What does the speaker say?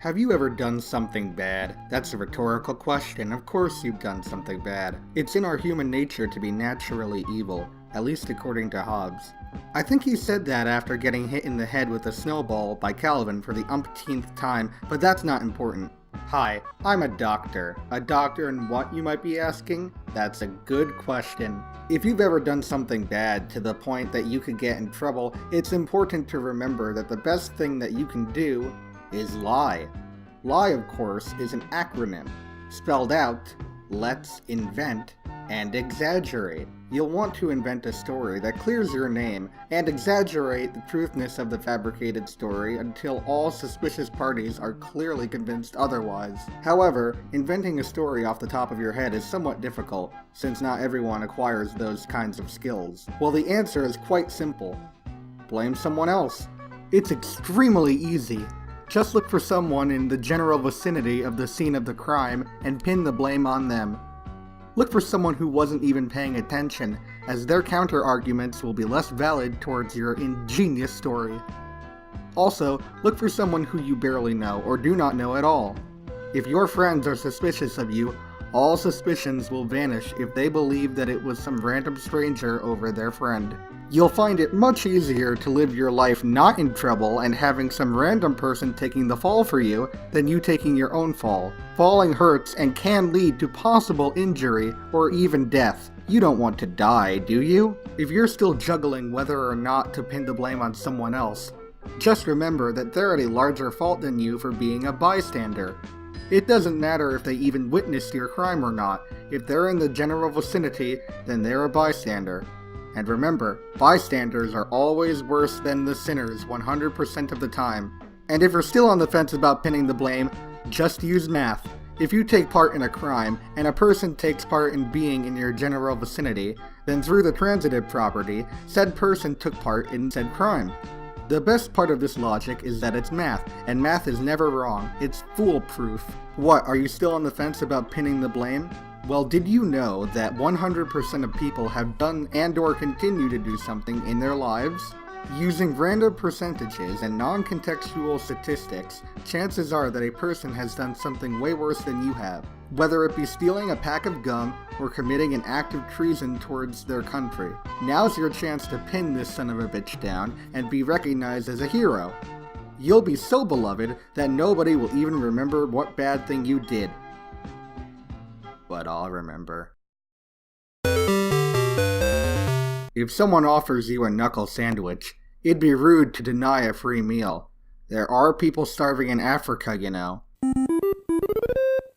Have you ever done something bad? That's a rhetorical question. Of course you've done something bad. It's in our human nature to be naturally evil, at least according to Hobbes. I think he said that after getting hit in the head with a snowball by Calvin for the umpteenth time, but that's not important. Hi, I'm a doctor. A doctor in what, you might be asking? That's a good question. If you've ever done something bad to the point that you could get in trouble, it's important to remember that the best thing that you can do is lie. Lie, of course, is an acronym. Spelled out, let's invent and exaggerate. You'll want to invent a story that clears your name and exaggerate the truthness of the fabricated story until all suspicious parties are clearly convinced otherwise. However, inventing a story off the top of your head is somewhat difficult, since not everyone acquires those kinds of skills. Well, the answer is quite simple. Blame someone else. It's extremely easy. Just look for someone in the general vicinity of the scene of the crime and pin the blame on them. Look for someone who wasn't even paying attention, as their counter-arguments will be less valid towards your ingenious story. Also, look for someone who you barely know or do not know at all. If your friends are suspicious of you, all suspicions will vanish if they believe that it was some random stranger over their friend. You'll find it much easier to live your life not in trouble and having some random person taking the fall for you than you taking your own fall. Falling hurts and can lead to possible injury or even death. You don't want to die, do you? If you're still juggling whether or not to pin the blame on someone else, just remember that they're at a larger fault than you for being a bystander. It doesn't matter if they even witnessed your crime or not. If they're in the general vicinity, then they're a bystander. And remember, bystanders are always worse than the sinners 100% of the time. And if you're still on the fence about pinning the blame, just use math. If you take part in a crime, and a person takes part in being in your general vicinity, then through the transitive property, said person took part in said crime. The best part of this logic is that it's math, and math is never wrong. It's foolproof. What, are you still on the fence about pinning the blame? Well, did you know that 100% of people have done and/or continue to do something in their lives? Using random percentages and non-contextual statistics, chances are that a person has done something way worse than you have, whether it be stealing a pack of gum or committing an act of treason towards their country. Now's your chance to pin this son of a bitch down and be recognized as a hero. You'll be so beloved that nobody will even remember what bad thing you did. But I'll remember. If someone offers you a knuckle sandwich, it'd be rude to deny a free meal. There are people starving in Africa, you know.